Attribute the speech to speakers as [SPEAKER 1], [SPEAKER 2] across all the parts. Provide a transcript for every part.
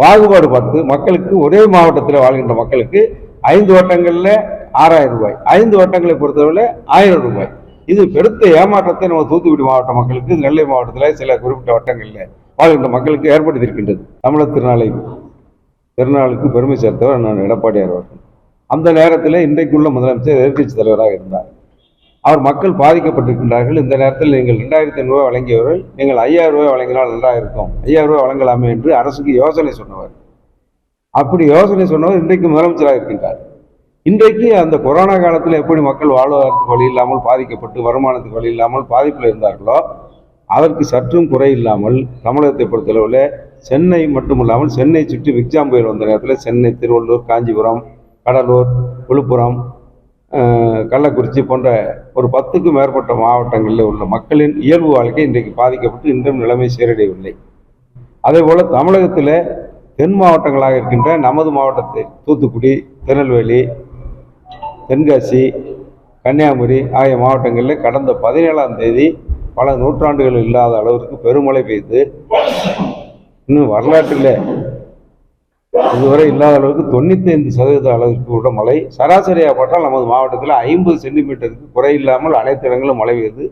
[SPEAKER 1] பாகுபாடு பார்த்து மக்களுக்கு ஒரே மாவட்டத்தில் வாழ்கின்ற மக்களுக்கு 5 வட்டங்களில் 6000 ரூபாய், 5 வட்டங்களை பொறுத்தவரை 1000 ரூபாய். இது பெருத்த ஏமாற்றத்தை நம்ம தூத்துக்குடி மாவட்ட மக்களுக்கு, நெல்லை மாவட்டத்தில் சில குறிப்பிட்ட வட்டங்களில் வாழ்கின்ற மக்களுக்கு ஏற்படுத்தியிருக்கின்றது. தமிழர் திருநாளுக்கு பெருமை சேர்த்தவர் நான் எடப்பாடியார் அவர்கள். அந்த நேரத்தில் இன்றைக்குள்ள முதலமைச்சர் எதிர்க்கட்சி தலைவராக இருந்தார். அவர் மக்கள் பாதிக்கப்பட்டிருக்கின்றார்கள். இந்த நேரத்தில் நீங்கள் 2500 ரூபாய் வழங்கியவர்கள் நீங்கள் 5000 ரூபாய் வழங்கினால் நன்றாக இருக்கும், 5000 ரூபாய் வழங்கலாமே என்று அரசுக்கு யோசனை சொன்னவர். அப்படி யோசனை சொன்னவர் இன்றைக்கு முதலமைச்சராக இருக்கின்றார். இன்றைக்கு அந்த கொரோனா காலத்தில் எப்படி மக்கள் வாழ்வதற்கு வழி இல்லாமல் பாதிக்கப்பட்டு வருமானத்துக்கு வழி இல்லாமல் பாதிப்பில் இருந்தார்களோ அதற்கு சற்றும் குறை இல்லாமல் தமிழகத்தை பொறுத்தளவில் சென்னை மட்டுமில்லாமல் சென்னை சுற்றி விக்ஜாம் புயல் வந்த நேரத்தில் சென்னை, திருவள்ளூர், காஞ்சிபுரம், கடலூர், விழுப்புரம், கள்ளக்குறிச்சி போன்ற ஒரு 10க்கும் மேற்பட்ட மாவட்டங்களில் உள்ள மக்களின் இயல்பு வாழ்க்கை இன்றைக்கு பாதிக்கப்பட்டு இன்றும் நிலைமை சீரடையவில்லை. அதே போல் தமிழகத்தில் தென் மாவட்டங்களாக இருக்கின்ற நமது மாவட்டத்தை தூத்துக்குடி, திருநெல்வேலி, தென்காசி, கன்னியாகுமரி ஆகிய மாவட்டங்களில் கடந்த 17ஆம் தேதி பல நூற்றாண்டுகள் இல்லாத அளவிற்கு பெருமழை பெய்து இன்னும் வரலாற்றில் இதுவரை இல்லாத அளவுக்கு 95% அளவுக்கு உள்ள மழை சராசரியாக பார்த்தால் நமது மாவட்டத்தில் 50 சென்டிமீட்டருக்கு குறையில்லாமல் அனைத்து இடங்களும் மழை பெய்து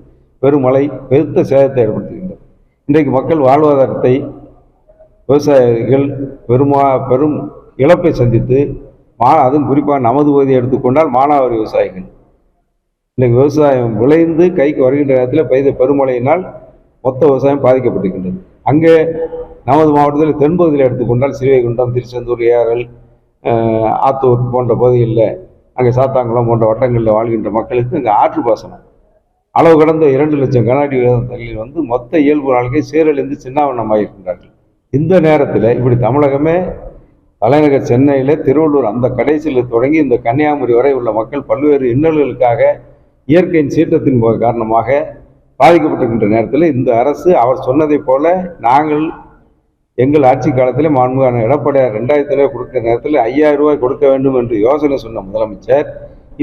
[SPEAKER 1] பெருமழை பெருத்த சேதத்தை ஏற்படுத்துகின்றது. இன்றைக்கு மக்கள் வாழ்வாதாரத்தை விவசாயிகள் பெரும் இழப்பை சந்தித்து அதுவும் குறிப்பாக நமது பகுதியை எடுத்துக்கொண்டால் மானாவாரி விவசாயிகள் இன்றைக்கு விவசாயம் விளைந்து கைக்கு வருகின்ற நேரத்தில் பெய்த பெருமழையினால் மொத்த விவசாயம் பாதிக்கப்பட்டிருக்கின்றது. அங்கே நமது மாவட்டத்தில் தென்பகுதியில் எடுத்துக்கொண்டால் ஸ்ரீவைகுண்டம், திருச்செந்தூர், ஏரல், ஆத்தூர் போன்ற பகுதிகளில் அங்கே சாத்தாங்குளம் போன்ற வட்டங்களில் வாழ்கின்ற மக்களுக்கு அங்கே ஆற்று பாசனம் அளவு கடந்த 2 லட்சம் கனஅடி தண்ணீர் வந்து மொத்த இயல்பு வாழ்க்கை சீரழிந்து சின்னாவண்ணமாக இருக்கின்றார்கள். இந்த நேரத்தில் இப்படி தமிழகமே தலைநகர் சென்னையில் திருவள்ளூர் அந்த கடைசியில் தொடங்கி இந்த கன்னியாகுமரி வரை உள்ள மக்கள் பல்வேறு இன்னல்களுக்காக இயற்கையின் சீற்றத்தின் காரணமாக பாதிக்கப்பட்டிருக்கின்ற நேரத்தில் இந்த அரசு அவர் சொன்னதை போல நாங்கள் எங்கள் ஆட்சி காலத்தில் மாண்புமிகு எடப்பாடியார் 2000 ரூபாய் கொடுக்கிற நேரத்தில் 5000 ரூபாய் கொடுக்க வேண்டும் என்று யோசனை சொன்ன முதலமைச்சர்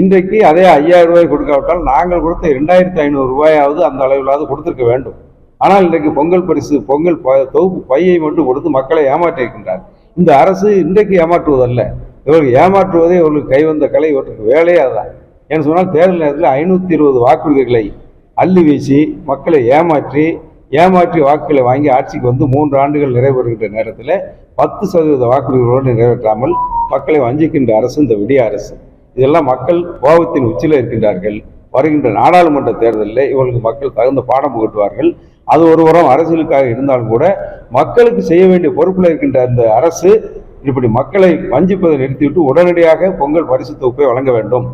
[SPEAKER 1] இன்றைக்கு அதே 5000 ரூபாய் கொடுக்காவிட்டால் நாங்கள் கொடுத்த 2500 ரூபாயாவது அந்த அளவிலாவது கொடுத்திருக்க வேண்டும். ஆனால் இன்றைக்கு பொங்கல் பரிசு, பொங்கல் தொகுப்பு பையை மட்டும் கொடுத்து மக்களை ஏமாற்றி இருக்கின்றார். இந்த அரசு இன்றைக்கு ஏமாற்றுவதல்ல, இவர்கள் ஏமாற்றுவதே இவர்களுக்கு கைவந்த கலை, இவற்றுக்கு வேலையே அதுதான். ஏன்னு சொன்னால் தேர்தல் நேரத்தில் 520 வாக்குறுதிகளை அள்ளி வீசி மக்களை ஏமாற்றி வாக்குகளை வாங்கி ஆட்சிக்கு வந்து 3 ஆண்டுகள் நிறைவேறுகின்ற நேரத்தில் 10% வாக்குறுதிகளோடு நிறைவேற்றாமல் மக்களை வஞ்சிக்கின்ற அரசு இந்த விடிய அரசு. இதெல்லாம் மக்கள் கோபத்தின் உச்சியில் இருக்கின்றார்கள். வருகின்ற நாடாளுமன்ற தேர்தலில் இவர்களுக்கு மக்கள் தகுந்த பாடம் புகட்டுவார்கள். அது ஒருபுறம் அரசியலுக்காக இருந்தாலும் கூட மக்களுக்கு செய்ய வேண்டிய பொறுப்பில் இருக்கின்ற அந்த அரசு இப்படி மக்களை வஞ்சிப்பதை நிறுத்திவிட்டு உடனடியாக பொங்கல் பரிசு தொகுப்பை வழங்க வேண்டும்.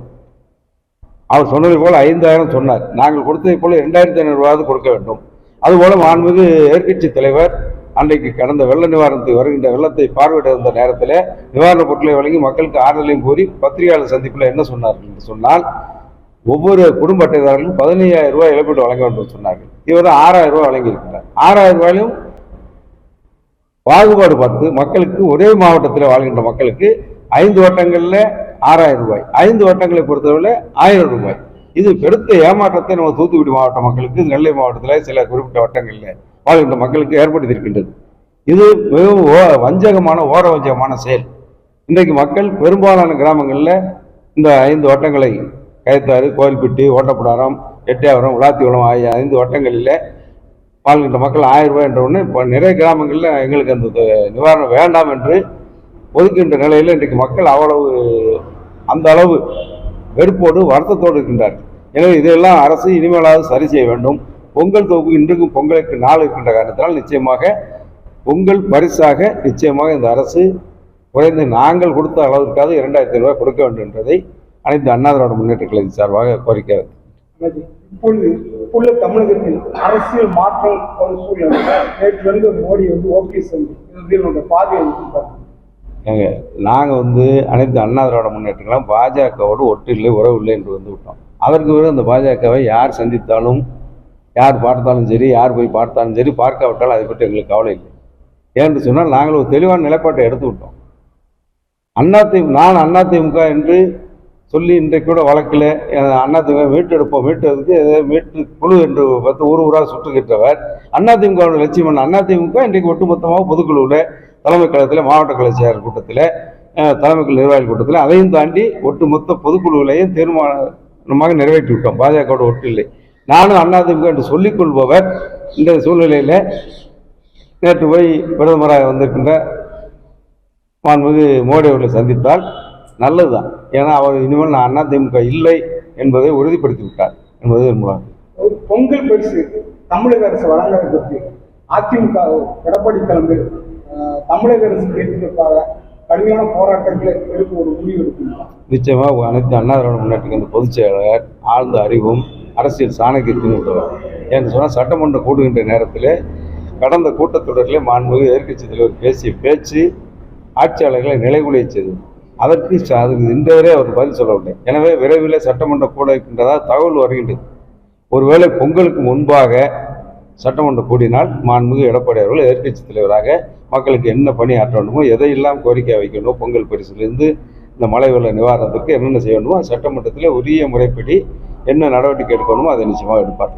[SPEAKER 1] அவர் சொன்னதை போல 5000 சொன்னார், நாங்கள் கொடுத்ததை போல 2500 ரூபாய் கொடுக்க வேண்டும். அதுபோல மாண்புமிகு எதிர்க்கட்சி தலைவர் அன்றைக்கு கடந்த வெள்ள நிவாரணத்துக்கு வருகின்ற வெள்ளத்தை பார்வையிட இருந்த நேரத்தில் நிவாரணப் பொருட்களை வழங்கி மக்களுக்கு ஆறுதலையும் கூறி பத்திரிகையாளர் சந்திப்பில் என்ன சொன்னார்கள் என்று சொன்னால் ஒவ்வொரு குடும்ப அட்டைதாரர்களும் 15000 ரூபாய் இழப்பீடு வழங்க வேண்டும் சொன்னார்கள். இவர் 6000 ரூபாய் வழங்கியிருக்கிறார். 6000 ரூபாயிலும் பாகுபாடு பார்த்து மக்களுக்கு ஒரே மாவட்டத்தில் வாழ்கின்ற மக்களுக்கு 5 வட்டங்களில் 6000 ரூபாய், 5 வட்டங்களை பொறுத்தவரை 1000 ரூபாய். இது பெருத்த ஏமாற்றத்தை நம்ம தூத்துக்குடி மாவட்ட மக்களுக்கு, நெல்லை மாவட்டத்தில் சில குறிப்பிட்ட வட்டங்களில் வாழ்கின்ற மக்களுக்கு ஏற்படுத்தியிருக்கின்றது. இது மிகவும் ஓர வஞ்சகமான செயல். இன்றைக்கு மக்கள் பெரும்பாலான கிராமங்களில் இந்த 5 வட்டங்களை கயத்தாறு, கோயில்பட்டி, ஓட்டப்பிடாரம், எட்டயபுரம், விளாத்திகுளம் ஆகிய 5 வட்டங்களில் வாழ்கின்ற மக்கள் 1000 ரூபாய் என்ற ஒன்று இப்போ நிறைய கிராமங்களில் எங்களுக்கு அந்த நிவாரணம் வேண்டாம் என்று ஒதுக்கின்ற நிலையில் இன்றைக்கு மக்கள் அந்த அளவு வெறுப்போடு வருத்தத்தோடு இருக்கின்றார்கள். எனவே இதையெல்லாம் அரசு இனிமேலாவது சரி செய்ய வேண்டும். பொங்கல் தொகுப்பு இன்றைக்கும் பொங்கலுக்கு நாள் இருக்கின்ற காரணத்தினால் நிச்சயமாக பொங்கல் பரிசாக நிச்சயமாக இந்த அரசு குறைந்து நாங்கள் கொடுத்த அளவிற்காவது 2500 ரூபாய் கொடுக்க வேண்டும் என்பதை அனைத்து அண்ணா திராவிட முன்னேற்ற கழகத்தின் சார்பாக கோரிக்கை.
[SPEAKER 2] இப்பொழுது தமிழகத்தில் அரசியல் மாற்றம் ஒரு சூழ்நிலை. நேற்று மோடி ஓபிஎஸ் பார்வையை
[SPEAKER 1] நாங்கள் அனைத்து அண்ணா திராவிட முன்னேற்றங்களும் பாஜகவோடு ஒட்டில்லை, உறவு இல்லை என்று விட்டோம். அதற்கு பிறகு அந்த பாஜகவை யார் சந்தித்தாலும், யார் பார்த்தாலும் சரி, யார் போய் பார்த்தாலும் சரி, பார்க்காவிட்டாலும் அதை பற்றி எங்களுக்கு கவலை இல்லை. ஏன்னு சொன்னால் நாங்கள் ஒரு தெளிவான நிலைப்பாட்டை எடுத்து விட்டோம். நான் அதிமுக என்று சொல்லி இன்றைக்கு கூட வழக்கில் அதிமுக மீட்டெடுக்கிறதுக்கு மீட்டு குழு என்று 10 ஊராக சுற்றுகின்றவர் அதிமுகவோட லட்சியம். அதிமுக இன்றைக்கு ஒட்டுமொத்தமாக பொதுக்குழுவில் தலைமை கழகத்தில் மாவட்ட கழக செயலர் கூட்டத்தில் தலைமை கழக நிர்வாகிகள் கூட்டத்தில் அதையும் தாண்டி ஒட்டுமொத்த பொதுக்குழுவிலையும் தீர்மானமாக நிறைவேற்றி விட்டோம். பாஜகவோட ஒட்டு இல்லை. நானும் அதிமுக என்று சொல்லிக் கொள்பவர் இந்த சூழ்நிலையில் நேற்று போய் பிரதமராக வந்திருக்கின்ற மாண்புமிகு மோடி அவர்களை சந்தித்தால் நல்லதுதான். ஏன்னா அவர் இனிமேல் நான் அதிமுக இல்லை என்பதை உறுதிப்படுத்தி விட்டார் என்பது மூலம்.
[SPEAKER 2] ஒரு பொங்கல் பரிசு தமிழக அரசு வழங்குவதை பற்றி அதிமுக எடப்பாடி தலைமையில் தமிழக அரசு கேட்பதற்காக கடுமையான போராட்டங்களை எடுக்க ஒரு முடிவு எடுக்கணும்.
[SPEAKER 1] நிச்சயமாக அனைத்து அண்ணா திராவிட முன்னேற்ற அந்த பொதுச் செயலாளர் ஆழ்ந்த அறிவும் அரசியல் சாணக்கியத்தின் உள்ளவர். ஏன்னு சொன்னால் சட்டமன்ற கூடுகின்ற நேரத்தில் கடந்த கூட்டத்தொடரிலே மாண்புமிகு எதிர்க்கட்சி தலைவர் பேசிய பேச்சு ஆட்சியாளர்களை நிலைகுலைய செய்தது. அதற்கு இன்றைவரை அவர் பதில் சொல்லவில்லை. எனவே விரைவில் சட்டமன்ற கூட இருக்கின்றதா தகவல் வருகின்றது. ஒருவேளை பொங்கலுக்கு முன்பாக சட்டமன்றம் கூடினால் மாண்புமிகு எடப்பாடி அவர்கள் எதிர்க்கட்சி தலைவராக மக்களுக்கு என்ன பணி ஆற்ற வேண்டுமோ எதையெல்லாம் கோரிக்கை வைக்கணுமோ பொங்கல் பரிசிலிருந்து இந்த மழை வெள்ள நிவாரணத்திற்கு என்னென்ன செய்ய வேண்டுமோ சட்டமன்றத்தில் உரிய முறைப்படி என்ன நடவடிக்கை எடுக்கணுமோ அதை நிச்சயமாக எடுப்பார்.